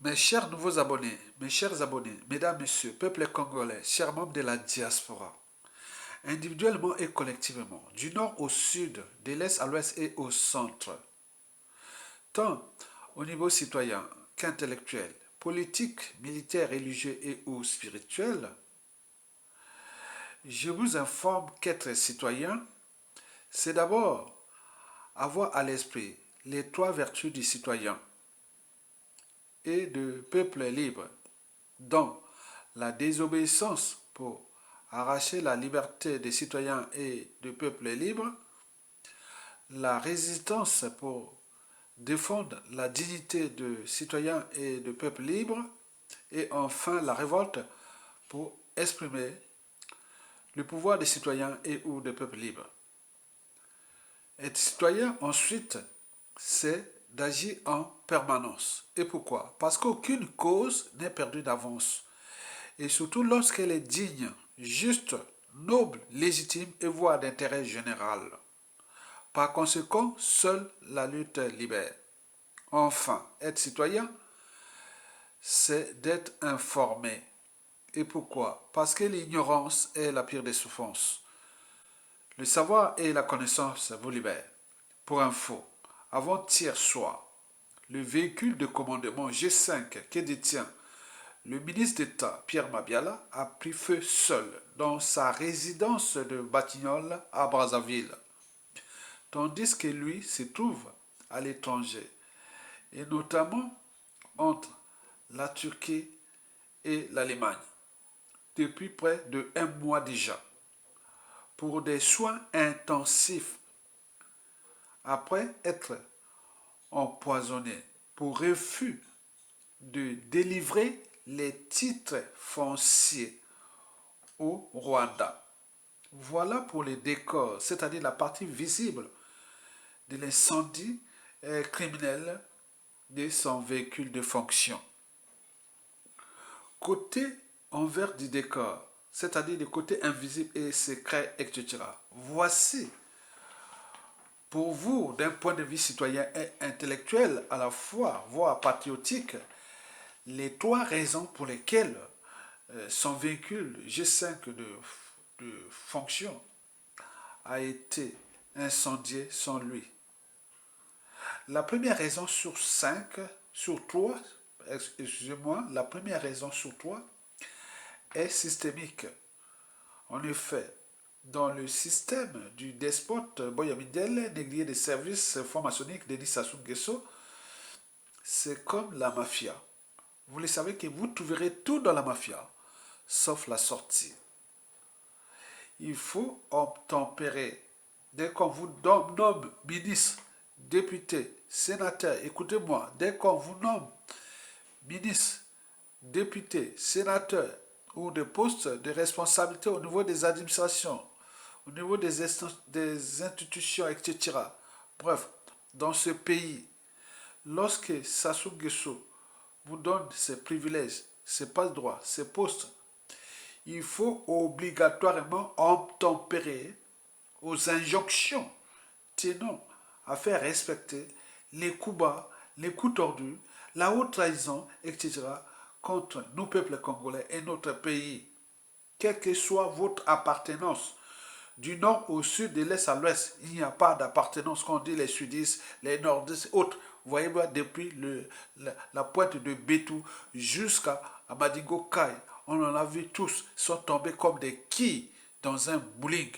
Mes chers nouveaux abonnés, mes chers abonnés, mesdames, messieurs, peuple congolais, chers membres de la diaspora, individuellement et collectivement, du nord au sud, de l'est à l'ouest et au centre, tant au niveau citoyen qu'intellectuel, politique, militaire, religieux et ou spirituel, je vous informe qu'être citoyen, c'est d'abord avoir à l'esprit les trois vertus du citoyen et de peuple libre, dont la désobéissance pour arracher la liberté des citoyens et du peuple libre, la résistance pour défendre la dignité de citoyens et de peuple libre, et enfin la révolte pour exprimer le pouvoir des citoyens et ou des peuples libres. Être citoyen, ensuite, c'est d'agir en permanence. Et pourquoi? Parce qu'aucune cause n'est perdue d'avance. Et surtout lorsqu'elle est digne, juste, noble, légitime et voire d'intérêt général. Par conséquent, seule la lutte libère. Enfin, être citoyen, c'est d'être informé. Et pourquoi? Parce que l'ignorance est la pire des souffrances. Le savoir et la connaissance vous libèrent. Pour info, avant-hier soir, le véhicule de commandement G5 que détient le ministre d'État Pierre Mabiala a pris feu seul dans sa résidence de Batignolles à Brazzaville, tandis que lui se trouve à l'étranger, et notamment entre la Turquie et l'Allemagne, depuis près de un mois déjà, pour des soins intensifs après être empoisonné pour refus de délivrer les titres fonciers au Rwanda. Voilà pour les décors, c'est-à-dire la partie visible de l'incendie criminel de son véhicule de fonction. Côté envers du décor, c'est-à-dire le côté invisible et secret, etc. Voici, pour vous, d'un point de vue citoyen et intellectuel à la fois, voire patriotique, les trois raisons pour lesquelles son véhicule G5 de fonction a été incendié sont lui. La première raison sur 5, sur 3, excusez-moi, la première raison sur 3 est systémique. En effet, dans le système du despote Boyamindel, négrier des services francs-maçonniques Denis Sassou Nguesso, c'est comme la mafia. Vous le savez que vous trouverez tout dans la mafia, sauf la sortie. Il faut obtempérer. Dès qu'on vous nomme ministre, député, sénateur, écoutez-moi, dès qu'on vous nomme ministre, député, sénateur ou des postes de responsabilité au niveau des administrations, au niveau des institutions, etc. Bref, dans ce pays, lorsque Sassou Nguesso vous donne ses privilèges, ses passe-droits, ses postes, il faut obligatoirement obtempérer aux injonctions tenant à faire respecter les coups bas, les coups tordus, la haute trahison, etc. contre nos peuples congolais et notre pays. Quelle que soit votre appartenance, du nord au sud, de l'est à l'ouest, il n'y a pas d'appartenance qu'on dit les sudistes, les nordistes, autres. Vous voyez, depuis la pointe de Bétou jusqu'à Madingo Kai, on en a vu tous, sont tombés comme des quilles dans un bowling.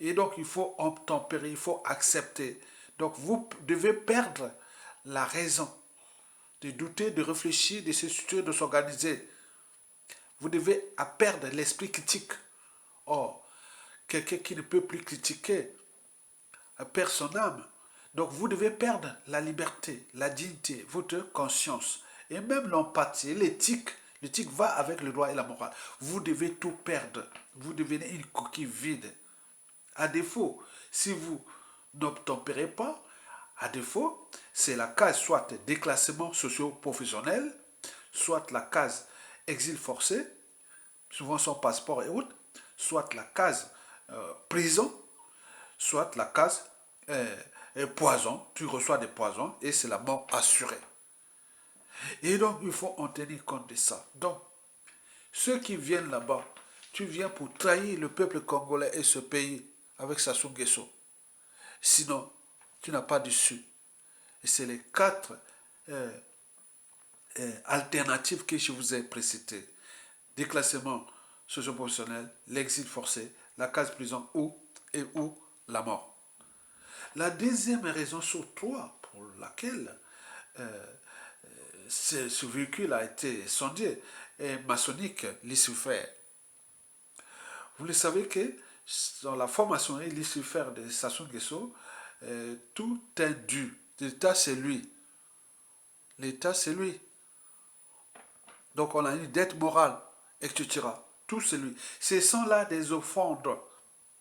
Et donc, il faut obtempérer, il faut accepter. Donc, vous devez perdre la raison de douter, de réfléchir, de se situer, de s'organiser. Vous devez perdre l'esprit critique. Or, quelqu'un qui ne peut plus critiquer perd son âme. Donc, vous devez perdre la liberté, la dignité, votre conscience et même l'empathie, l'éthique. L'éthique va avec le droit et la morale. Vous devez tout perdre. Vous devenez une coquille vide. À défaut, si vous n'obtempérez pas, à défaut, c'est la case soit déclassement socio-professionnel, soit la case exil forcé, souvent sans passeport et autres, soit la case prison, soit la case poison, tu reçois des poisons et c'est la mort assurée. Et donc, il faut en tenir compte de ça. Donc, ceux qui viennent là-bas, tu viens pour trahir le peuple congolais et ce pays avec Sassou Nguesso. Sinon, tu n'as pas d'issue. Et c'est les 4 euh, alternatives que je vous ai précitées. Déclassement socio-professionnel, l'exil forcé, la case prison ou la mort. La deuxième raison sur 3 pour laquelle ce véhicule a été incendié est maçonnique, Lucifer. Vous le savez que dans la formation Lucifer de Sassou Nguesso, tout est dû. L'État, c'est lui. L'État, c'est lui. Donc on a une dette morale, etc. Tout c'est lui. Ce sont là des offrandes.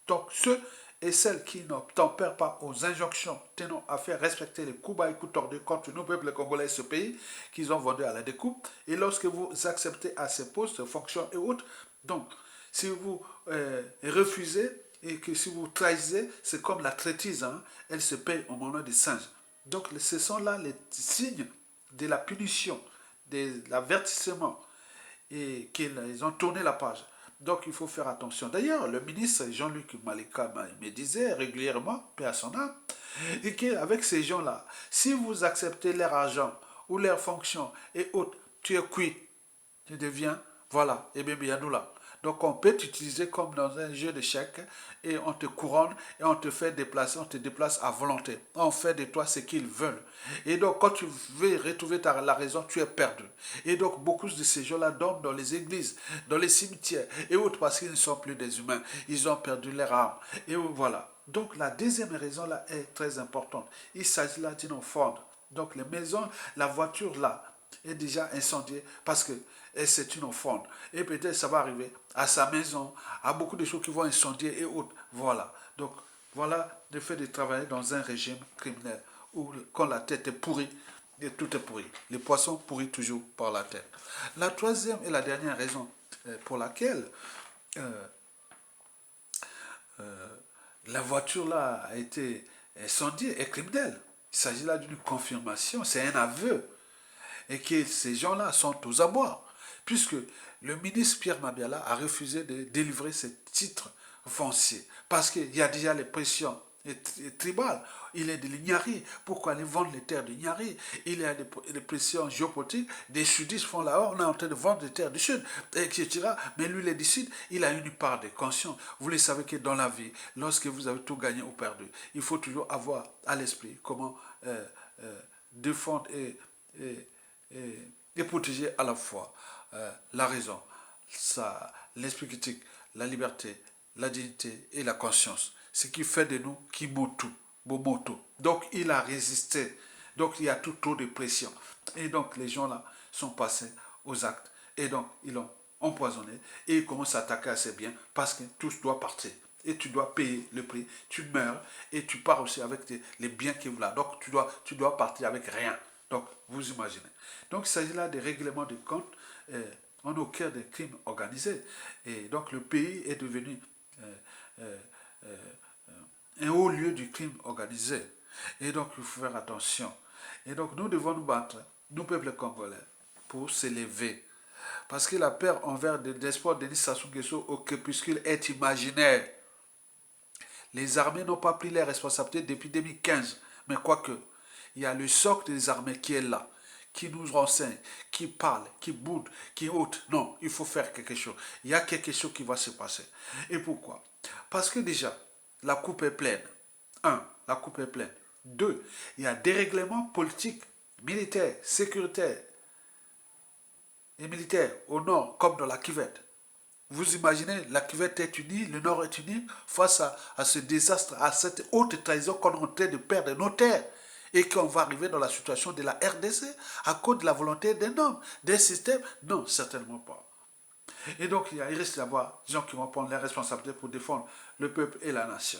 Donc ceux et celles qui n'obtempèrent pas aux injonctions tenant à faire respecter les coups bas et coups tordus contre nos peuples congolais et ce pays qu'ils ont vendu à la découpe. Et lorsque vous acceptez à ces postes, fonctions et autres, donc si vous refusez et que si vous trahissez, c'est comme la traîtrise, hein, elle se paye au moment des singes. Donc ce sont là les signes de la punition, de l'avertissement et qu'ils ont tourné la page. Donc il faut faire attention. D'ailleurs, le ministre Jean-Luc Malika me disait régulièrement, paix à son âme, et qu'avec ces gens-là, si vous acceptez leur argent ou leurs fonctions et autres, tu es cuit. Tu deviens, voilà, et bien nous là. Donc on peut t'utiliser comme dans un jeu d'échecs et on te couronne et on te fait déplacer, on te déplace à volonté. On fait de toi ce qu'ils veulent. Et donc quand tu veux retrouver la raison, tu es perdu. Et donc beaucoup de ces gens-là dorment dans les églises, dans les cimetières et autres parce qu'ils ne sont plus des humains. Ils ont perdu leur âme. Et voilà. Donc la deuxième raison là est très importante. Il s'agit là d'une offrande. Donc les maisons, la voiture là est déjà incendiée parce que c'est une offrande. Et peut-être ça va arriver à sa maison, à beaucoup de choses qui vont incendier et autres. Voilà. Donc, voilà le fait de travailler dans un régime criminel où quand la tête est pourrie, et tout est pourri. Les poissons pourrissent toujours par la tête. La troisième et la dernière raison pour laquelle la voiture là a été incendiée est criminelle. Il s'agit là d'une confirmation, c'est un aveu. Et que ces gens-là sont aux abois, puisque le ministre Pierre Mabiala a refusé de délivrer ces titres fonciers, parce qu'il y a déjà les pressions tribales, il est de l'Ignari, pourquoi aller vendre les terres de l'Ignari, il y a des pressions géopolitiques, des sudistes font là-haut, on est en train de vendre des terres du sud, etc. Mais lui, il est du sud, il a une part de conscience. Vous le savez que dans la vie, lorsque vous avez tout gagné ou perdu, il faut toujours avoir à l'esprit comment défendre et protéger à la fois la raison, l'esprit critique, la liberté, la dignité et la conscience. Ce qui fait de nous Kimotu, Bomoto. Donc il a résisté. Donc il y a tout trop de pression. Et donc les gens là sont passés aux actes. Et donc ils l'ont empoisonné. Et ils commencent à attaquer à ses biens parce que tout doit partir. Et tu dois payer le prix. Tu meurs et tu pars aussi avec les biens qui vous là. Donc tu dois partir avec rien. Donc, vous imaginez. Donc, il s'agit là des règlements de compte. On est au cœur des crimes organisés. Et donc, le pays est devenu un haut lieu du crime organisé. Et donc, il faut faire attention. Et donc, nous devons nous battre, nous, peuple congolais, pour s'élever. Parce que la peur envers l'espoir de Denis Sassou Nguesso au crépuscule est imaginaire. Les armées n'ont pas pris les responsabilités depuis 2015. Mais quoique, il y a le socle des armées qui est là, qui nous renseigne, qui parle, qui boude, qui ôte. Non, il faut faire quelque chose. Il y a quelque chose qui va se passer. Et pourquoi? Parce que déjà, la coupe est pleine. Un, la coupe est pleine. Deux, il y a des règlements politiques, militaires, sécuritaires et militaires au nord comme dans la cuvette. Vous imaginez, la cuvette est unie, le Nord est uni face à ce désastre, à cette haute trahison qu'on est en train de perdre nos terres. Et qu'on va arriver dans la situation de la RDC à cause de la volonté d'un homme, d'un système. Non, certainement pas. Et donc, il risque d'avoir des gens qui vont prendre les responsabilités pour défendre le peuple et la nation.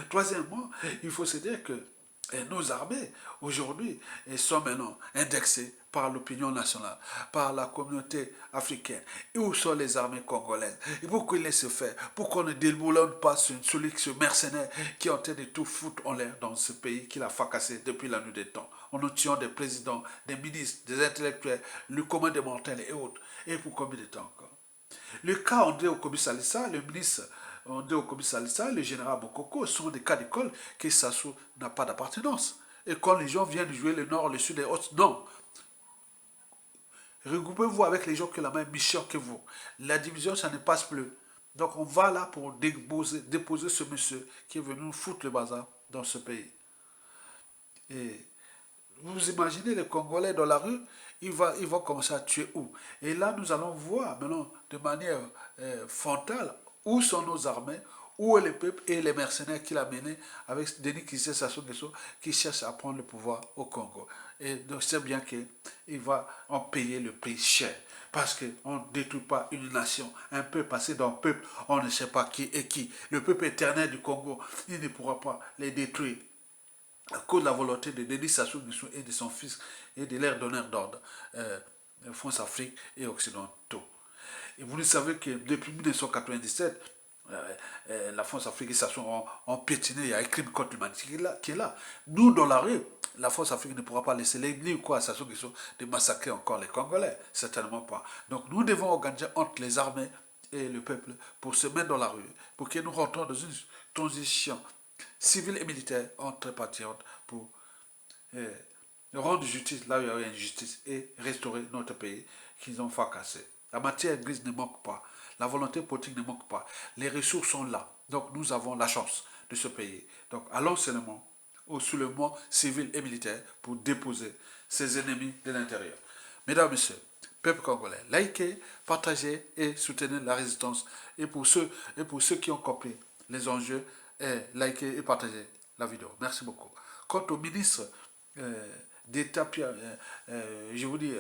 Troisièmement, il faut se dire que Et nos armées, aujourd'hui, sont maintenant indexées par l'opinion nationale, par la communauté africaine. Et où sont les armées congolaises? Et pourquoi ils laissent faire? Pourquoi on ne déboulonne pas ce mercenaire qui est en train de tout foutre en l'air dans ce pays qu'il a fracassé depuis la nuit des temps, en nous tuant des présidents, des ministres, des intellectuels, le commun des mortels et autres. Et pour combien de temps encore? Le cas André Okobi Salissa, le ministre André Okobi Salissa, le général Bokoko sont des cas d'école que Sassou n'a pas d'appartenance. Et quand les gens viennent jouer le nord, le sud et autres, non. Regroupez-vous avec les gens qui ont la même mission que vous. La division, ça ne passe plus. Donc on va là pour déposer ce monsieur qui est venu nous foutre le bazar dans ce pays. Et vous imaginez les Congolais dans la rue, ils vont commencer à tuer où? Et là, nous allons voir maintenant de manière frontale où sont nos armées, où est le peuple et les mercenaires qu'il a menés avec Denis Kissé Sassou Nguesso qui cherche à prendre le pouvoir au Congo. Et donc c'est bien qu'il va en payer le prix cher. Parce qu'on ne détruit pas une nation, un peuple passé d'un peuple, on ne sait pas qui est qui. Le peuple éternel du Congo, il ne pourra pas les détruire à cause de la volonté de Denis Sassou Nguesso et de son fils et de leurs donneurs d'ordre, France Afrique et Occidentaux. Et vous le savez que depuis 1997, la France Afrique et Sassou ont piétiné, il y a un crime contre l'humanité qui est là. Nous, dans la rue, la France Afrique ne pourra pas laisser l'église ou quoi à Sassou Nguesso de massacrer encore les Congolais, certainement pas. Donc nous devons organiser entre les armées et le peuple pour se mettre dans la rue, pour que nous rentrons dans une transition civile et militaire entre patriotes pour euh, rendre justice là où il y a eu injustice et restaurer notre pays qu'ils ont fracassé. La matière grise ne manque pas, la volonté politique ne manque pas, les ressources sont là. Donc nous avons la chance de ce pays. Donc allons seulement au soulèvement civil et militaire pour déposer ces ennemis de l'intérieur. Mesdames, Messieurs, peuple congolais, likez, partagez et soutenez la résistance. Et pour ceux qui ont compris les enjeux, likez et partagez la vidéo. Merci beaucoup. Quant au ministre d'État, je vous dis,